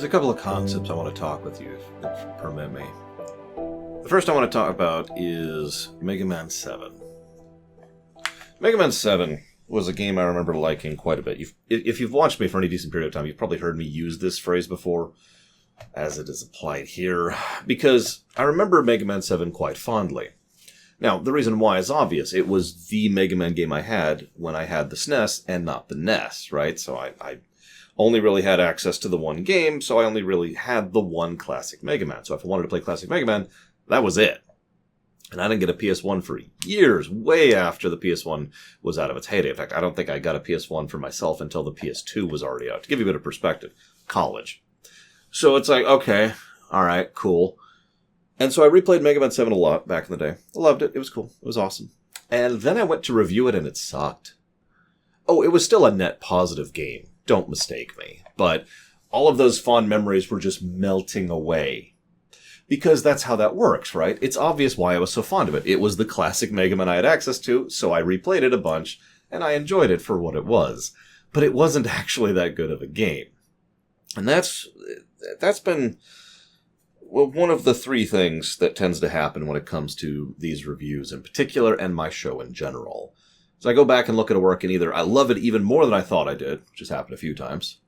There's a couple of concepts I want to talk with you, if you permit me. The first I want to talk about is Mega Man 7. Mega Man 7 was a game I remember liking quite a bit. If you've watched me for any decent period of time, you've probably heard me use this phrase before, as it is applied here, because I remember Mega Man 7 quite fondly. Now, the reason why is obvious. It was the Mega Man game I had when I had the SNES and not the NES, right? So I only really had access to the one game, so I only really had the one classic Mega Man. So if I wanted to play classic Mega Man, that was it. And I didn't get a PS1 for years, way after the PS1 was out of its heyday. In fact, I don't think I got a PS1 for myself until the PS2 was already out. To give you a bit of perspective, college. So it's like, okay, all right, cool. And so I replayed Mega Man 7 a lot back in the day. I loved it. It was cool. It was awesome. And then I went to review it and it sucked. Oh, it was still a net positive game. Don't mistake me. But all of those fond memories were just melting away. Because that's how that works, right? It's obvious why I was so fond of it. It was the classic Mega Man I had access to, so I replayed it a bunch, and I enjoyed it for what it was. But it wasn't actually that good of a game. And that's been one of the three things that tends to happen when it comes to these reviews in particular, and my show in general. So I go back and look at a work, and either I love it even more than I thought I did, which has happened a few times,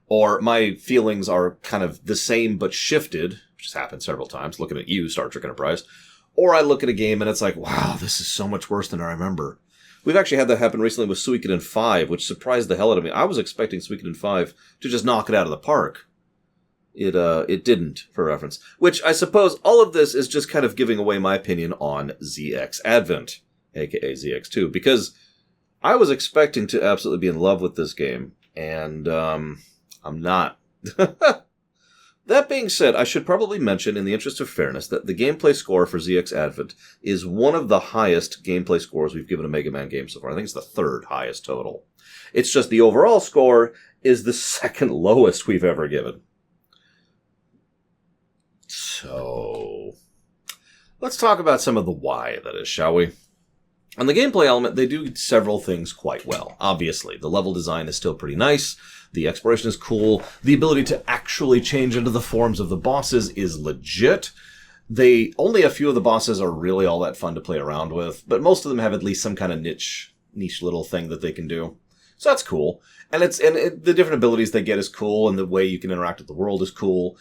or my feelings are kind of the same but shifted, which has happened several times, looking at you, Star Trek Enterprise, or I look at a game and it's like, wow, this is so much worse than I remember. We've actually had that happen recently with Suikoden 5, which surprised the hell out of me. I was expecting Suikoden 5 to just knock it out of the park. It didn't, for reference. Which I suppose all of this is just kind of giving away my opinion on ZX Advent, aka ZX2, because I was expecting to absolutely be in love with this game, and I'm not. That being said, I should probably mention, in the interest of fairness, that the gameplay score for ZX Advent is one of the highest gameplay scores we've given a Mega Man game so far. I think it's the third highest total. It's just the overall score is the second lowest we've ever given. So, let's talk about some of the why, that is, shall we? On the gameplay element, they do several things quite well. Obviously, the level design is still pretty nice. The exploration is cool. The ability to actually change into the forms of the bosses is legit. Only a few of the bosses are really all that fun to play around with, but most of them have at least some kind of niche little thing that they can do. So that's cool. And the different abilities they get is cool, and the way you can interact with the world is cool.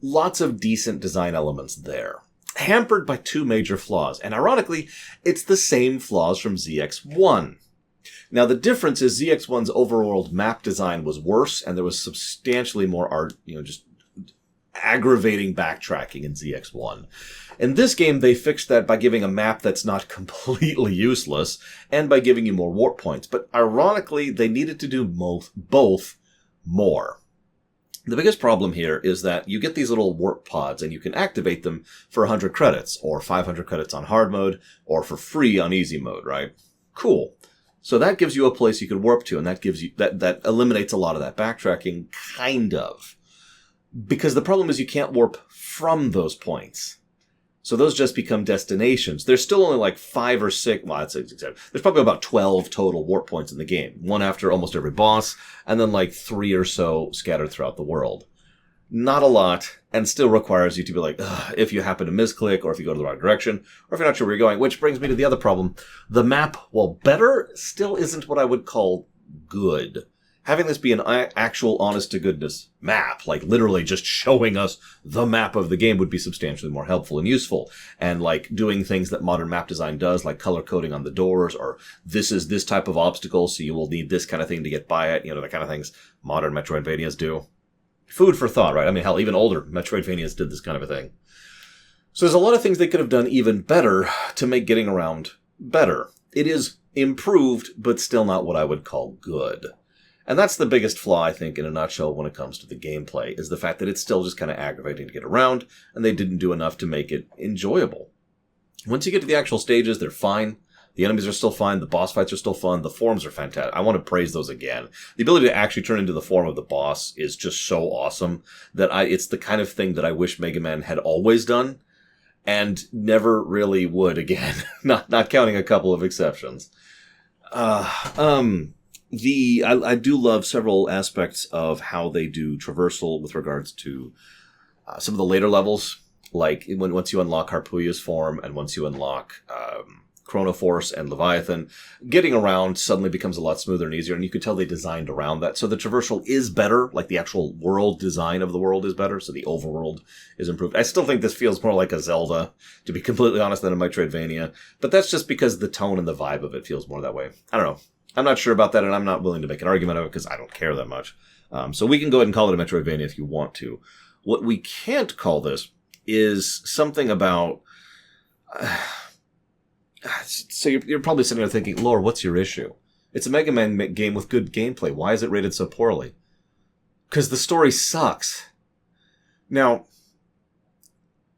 Lots of decent design elements there. Hampered by two major flaws, and ironically, it's the same flaws from ZX1. Now, the difference is ZX1's overworld map design was worse, and there was substantially more just aggravating backtracking in ZX1. In this game, they fixed that by giving a map that's not completely useless, and by giving you more warp points. But ironically, they needed to do both more. The biggest problem here is that you get these little warp pods and you can activate them for 100 credits or 500 credits on hard mode or for free on easy mode, right? Cool. So that gives you a place you could warp to, and that gives you that eliminates a lot of that backtracking, kind of. Because the problem is you can't warp from those points. So those just become destinations. There's still only like 5 or 6, well, that's exactly. There's probably about 12 total warp points in the game. One after almost every boss, and then like 3 or so scattered throughout the world. Not a lot, and still requires you to be like, ugh, if you happen to misclick, or if you go to the wrong direction, or if you're not sure where you're going. Which brings me to the other problem. The map, while better, still isn't what I would call good. Having this be an actual honest-to-goodness map, like literally just showing us the map of the game, would be substantially more helpful and useful. And like doing things that modern map design does, like color coding on the doors, or this is this type of obstacle, so you will need this kind of thing to get by it, the kind of things modern Metroidvanias do. Food for thought, right? I mean, hell, even older Metroidvanias did this kind of a thing. So there's a lot of things they could have done even better to make getting around better. It is improved, but still not what I would call good. And that's the biggest flaw, I think, in a nutshell when it comes to the gameplay, is the fact that it's still just kind of aggravating to get around, and they didn't do enough to make it enjoyable. Once you get to the actual stages, they're fine. The enemies are still fine. The boss fights are still fun. The forms are fantastic. I want to praise those again. The ability to actually turn into the form of the boss is just so awesome that it's the kind of thing that I wish Mega Man had always done, and never really would again. not counting a couple of exceptions. I do love several aspects of how they do traversal with regards to some of the later levels, like once you unlock Harpuya's form and once you unlock Chronoforce and Leviathan, getting around suddenly becomes a lot smoother and easier, and you could tell they designed around that. So the traversal is better, like the actual world design of the world is better, so the overworld is improved. I still think this feels more like a Zelda, to be completely honest, than a Metroidvania, but that's just because the tone and the vibe of it feels more that way. I don't know. I'm not sure about that, and I'm not willing to make an argument of it because I don't care that much. So we can go ahead and call it a Metroidvania if you want to. What we can't call this is something about... So you're probably sitting there thinking, Lore, what's your issue? It's a Mega Man game with good gameplay. Why is it rated so poorly? Because the story sucks. Now,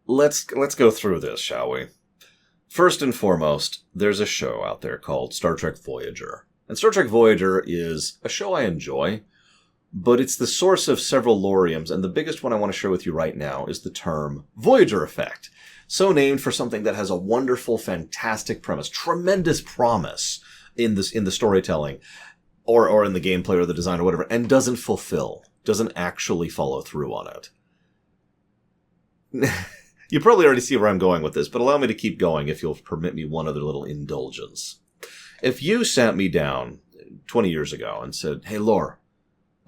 let's go through this, shall we? First and foremost, there's a show out there called Star Trek Voyager. And Star Trek Voyager is a show I enjoy, but it's the source of several loriums, and the biggest one I want to share with you right now is the term Voyager effect. So named for something that has a wonderful, fantastic premise, tremendous promise in the storytelling, or in the gameplay or the design or whatever, and doesn't actually follow through on it. You probably already see where I'm going with this, but allow me to keep going if you'll permit me one other little indulgence. If you sat me down 20 years ago and said, hey, Lore,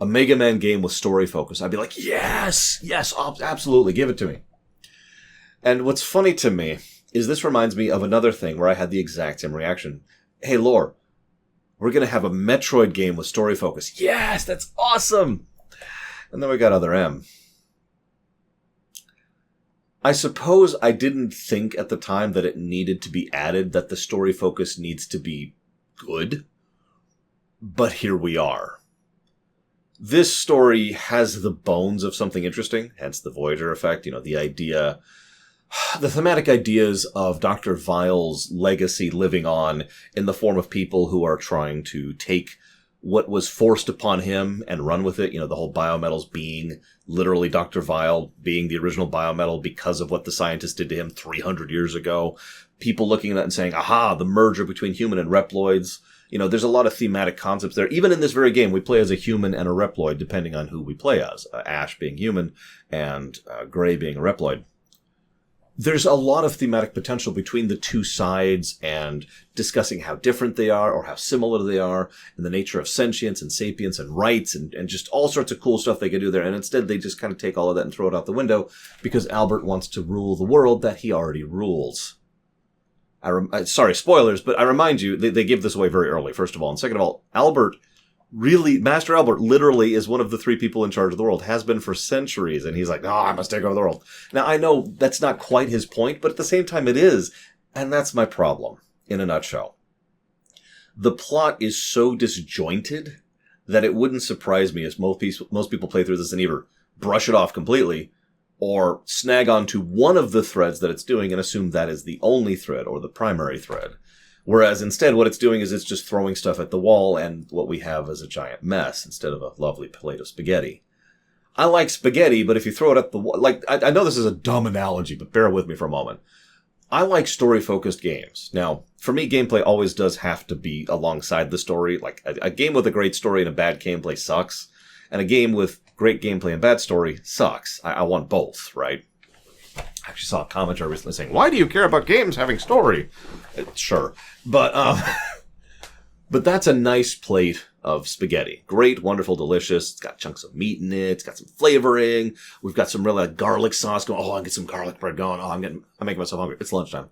a Mega Man game with story focus, I'd be like, yes, absolutely, give it to me. And what's funny to me is this reminds me of another thing where I had the exact same reaction. Hey, Lore, we're going to have a Metroid game with story focus. Yes, that's awesome! And then we got Other M. I suppose I didn't think at the time that it needed to be added, that the story focus needs to be good. But here we are. This story has the bones of something interesting, hence the Voyager effect, the thematic ideas of Dr. Vile's legacy living on in the form of people who are trying to take what was forced upon him and run with it. The whole biometals being literally Dr. Vile being the original biometal because of what the scientists did to him 300 years ago. People looking at that and saying, aha, the merger between human and Reploids. There's a lot of thematic concepts there. Even in this very game, we play as a human and a Reploid, depending on who we play as. Ash being human and Gray being a Reploid. There's a lot of thematic potential between the two sides and discussing how different they are or how similar they are and the nature of sentience and sapience and rights and just all sorts of cool stuff they could do there. And instead, they just kind of take all of that and throw it out the window because Albert wants to rule the world that he already rules. Sorry, spoilers, but I remind you, they give this away very early, first of all. And second of all, Master Albert literally is one of the three people in charge of the world, has been for centuries, and he's like, I must take over the world. Now, I know that's not quite his point, but at the same time it is, and that's my problem, in a nutshell. The plot is so disjointed that it wouldn't surprise me if most people play through this and either brush it off completely, or snag onto one of the threads that it's doing and assume that is the only thread, or the primary thread. Whereas instead what it's doing is it's just throwing stuff at the wall, and what we have is a giant mess instead of a lovely plate of spaghetti. I like spaghetti, but if you throw it at the wall... I know this is a dumb analogy, but bear with me for a moment. I like story-focused games. Now, for me, gameplay always does have to be alongside the story. Like, a game with a great story and a bad gameplay sucks, and a game with great gameplay and bad story sucks. I want both, right? I actually saw a commentary recently saying, why do you care about games having story? Sure. But that's a nice plate of spaghetti. Great, wonderful, delicious. It's got chunks of meat in it. It's got some flavoring. We've got some real garlic sauce going. Oh, I can get some garlic bread going. Oh, I'm making myself hungry. It's lunchtime.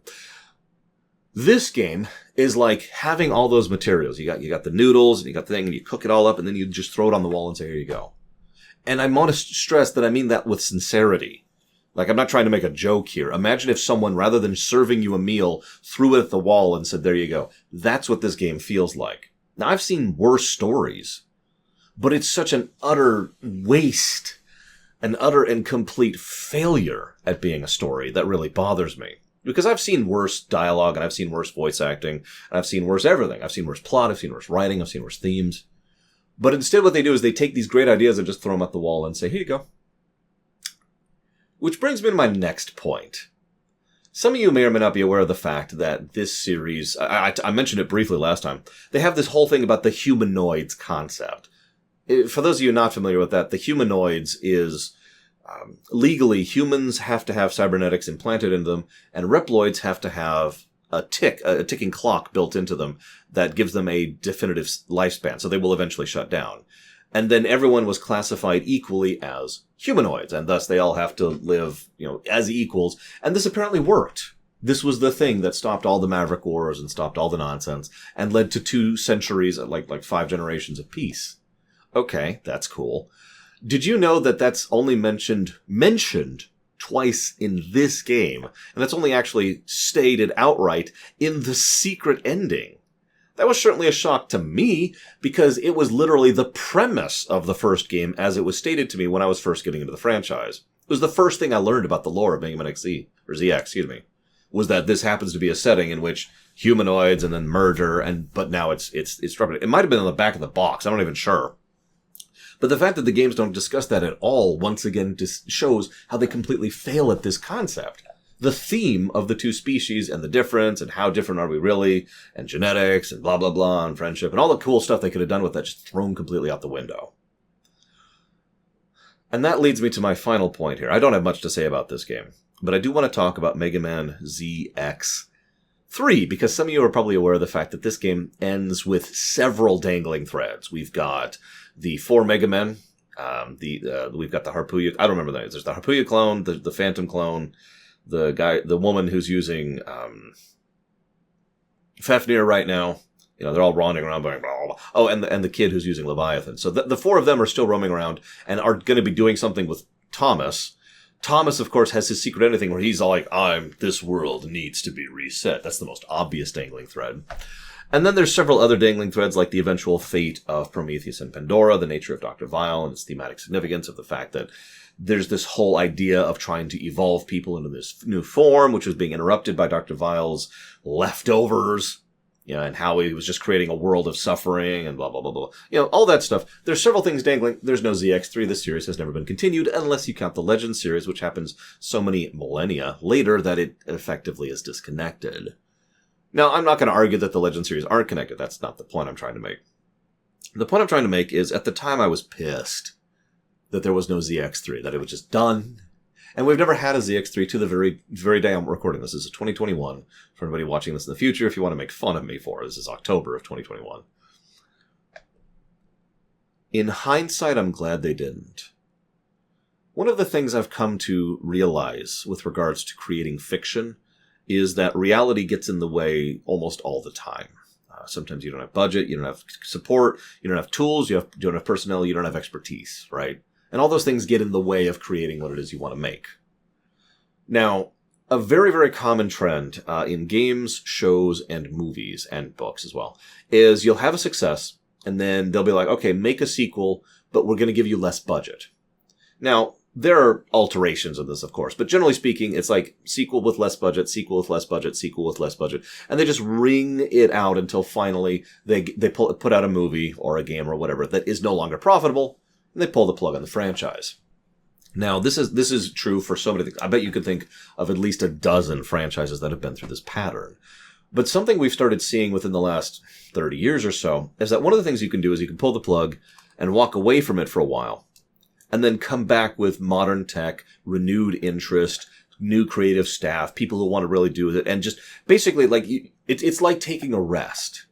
This game is like having all those materials. You got the noodles and you got the thing and you cook it all up and then you just throw it on the wall and say, here you go. And I want to stress that I mean that with sincerity. Like, I'm not trying to make a joke here. Imagine if someone, rather than serving you a meal, threw it at the wall and said, there you go. That's what this game feels like. Now, I've seen worse stories, but it's such an utter waste, an utter and complete failure at being a story that really bothers me. Because I've seen worse dialogue, and I've seen worse voice acting, and I've seen worse everything. I've seen worse plot, I've seen worse writing, I've seen worse themes. But instead what they do is they take these great ideas and just throw them at the wall and say, here you go. Which brings me to my next point. Some of you may or may not be aware of the fact that this series, I mentioned it briefly last time, they have this whole thing about the humanoids concept. For those of you not familiar with that, the humanoids is, legally, humans have to have cybernetics implanted into them, and Reploids have to have a ticking clock built into them that gives them a definitive lifespan, so they will eventually shut down. And then everyone was classified equally as humanoids, and thus they all have to live, as equals. And this apparently worked. This was the thing that stopped all the Maverick Wars and stopped all the nonsense and led to 2 centuries, like 5 generations of peace. Okay, that's cool. Did you know that that's only mentioned twice in this game? And that's only actually stated outright in the secret ending. That was certainly a shock to me, because it was literally the premise of the first game as it was stated to me when I was first getting into the franchise. It was the first thing I learned about the lore of Mega Man XZ, or ZX, was that this happens to be a setting in which humanoids and then murder, but now it's dropped. It might have been on the back of the box, I'm not even sure. But the fact that the games don't discuss that at all, once again, just shows how they completely fail at this concept. The theme of the 2 species and the difference and how different are we really, and genetics and blah, blah, blah, and friendship and all the cool stuff they could have done with that just thrown completely out the window. And that leads me to my final point here. I don't have much to say about this game, but I do want to talk about Mega Man ZX3, because some of you are probably aware of the fact that this game ends with several dangling threads. We've got the 4 Mega Men, we've got the Harpuya, I don't remember the names. There's the Harpuya clone, the Phantom clone, the woman who's using Fafnir right now. They're all roaming around going blah, blah, blah. Oh, and the kid who's using Leviathan. So the 4 of them are still roaming around and are going to be doing something with Thomas. Thomas, of course, has his secret ending where he's all like, this world needs to be reset. That's the most obvious dangling thread. And then there's several other dangling threads, like the eventual fate of Prometheus and Pandora, the nature of Dr. Vile, and its thematic significance of the fact that there's this whole idea of trying to evolve people into this new form, which was being interrupted by Dr. Vile's leftovers, and how he was just creating a world of suffering and blah, blah, blah, blah. All that stuff. There's several things dangling. There's no ZX3. This series has never been continued unless you count the Legends series, which happens so many millennia later that it effectively is disconnected. Now, I'm not going to argue that the Legends series aren't connected. That's not the point I'm trying to make. The point I'm trying to make is, at the time I was pissed that there was no ZX3, that it was just done. And we've never had a ZX3 to the very, very day I'm recording this. This is 2021. For anybody watching this in the future, if you want to make fun of me for it, this is October of 2021. In hindsight, I'm glad they didn't. One of the things I've come to realize with regards to creating fiction is that reality gets in the way almost all the time. Sometimes you don't have budget, you don't have support, you don't have tools, you don't have personnel, you don't have expertise, right? And all those things get in the way of creating what it is you want to make. Now, a very, very common trend in games, shows, and movies, and books as well, is you'll have a success, and then they'll be like, okay, make a sequel, but we're going to give you less budget. Now, there are alterations of this, of course, but generally speaking, it's like sequel with less budget, sequel with less budget, sequel with less budget, and they just wring it out until finally they put out a movie or a game or whatever that is no longer profitable, and they pull the plug on the franchise. Now, this is true for so many things. I bet you could think of at least a dozen franchises that have been through this pattern. But something we've started seeing within the last 30 years or so is that one of the things you can do is you can pull the plug and walk away from it for a while, and then come back with modern tech, renewed interest, new creative staff, people who want to really do it, and just basically it's like taking a rest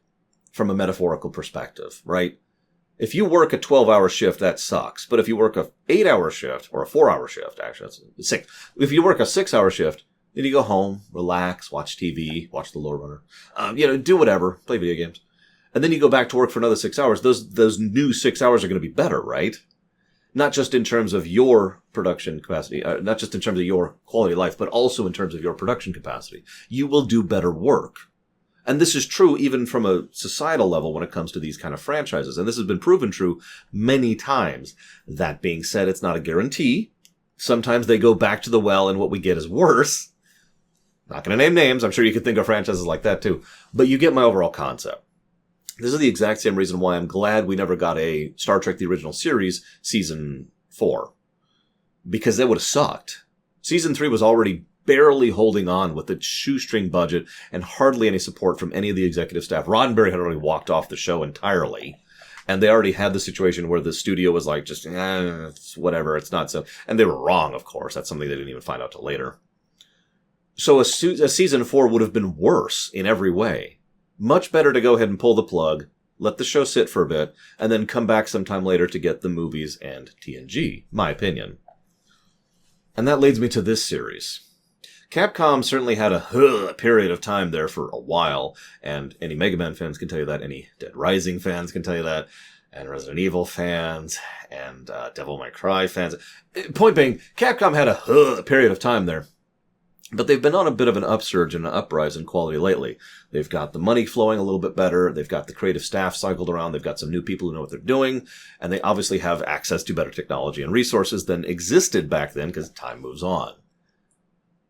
from a metaphorical perspective, right? If you work a 12-hour shift, that sucks. But if you work a 8-hour shift, or a 4-hour shift, actually, that's 6. If you work a 6-hour shift, then you go home, relax, watch TV, watch The Lore Runner, do whatever, play video games. And then you go back to work for another 6 hours. Those new 6 hours are going to be better, right? Not just in terms of your production capacity, not just in terms of your quality of life, but also in terms of your production capacity. You will do better work. And this is true even from a societal level when it comes to these kind of franchises. And this has been proven true many times. That being said, it's not a guarantee. Sometimes they go back to the well and what we get is worse. Not going to name names. I'm sure you could think of franchises like that too. But you get my overall concept. This is the exact same reason why I'm glad we never got a Star Trek The Original Series Season 4. Because that would have sucked. Season 3 was already barely holding on with a shoestring budget and hardly any support from any of the executive staff. Roddenberry had already walked off the show entirely. And they already had the situation where the studio was like, just, it's whatever, it's not so. And they were wrong, of course. That's something they didn't even find out till later. So a season 4 would have been worse in every way. Much better to go ahead and pull the plug, let the show sit for a bit, and then come back sometime later to get the movies and TNG, my opinion. And that leads me to this series. Capcom certainly had a period of time there for a while, and any Mega Man fans can tell you that, any Dead Rising fans can tell you that, and Resident Evil fans, and Devil May Cry fans. Point being, Capcom had a period of time there, but they've been on a bit of an upsurge and an uprise in quality lately. They've got the money flowing a little bit better, they've got the creative staff cycled around, they've got some new people who know what they're doing, and they obviously have access to better technology and resources than existed back then, because time moves on.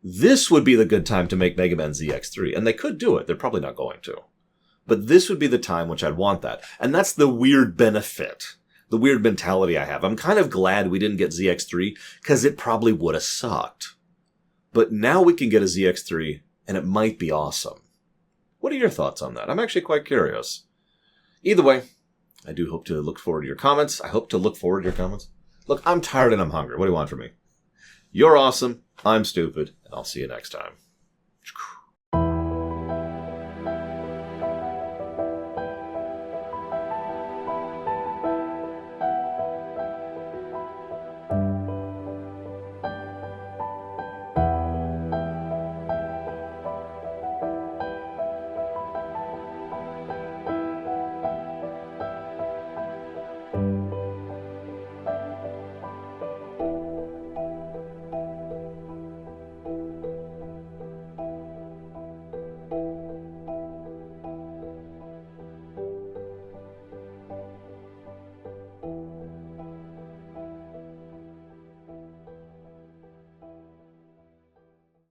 This would be the good time to make Mega Man ZX3, and they could do it. They're probably not going to. But this would be the time which I'd want that. And that's the weird benefit, the weird mentality I have. I'm kind of glad we didn't get ZX3, because it probably would have sucked. But now we can get a ZX3, and it might be awesome. What are your thoughts on that? I'm actually quite curious. Either way, I do hope to look forward to your comments. Look, I'm tired and I'm hungry. What do you want from me? You're awesome. I'm stupid. And I'll see you next time.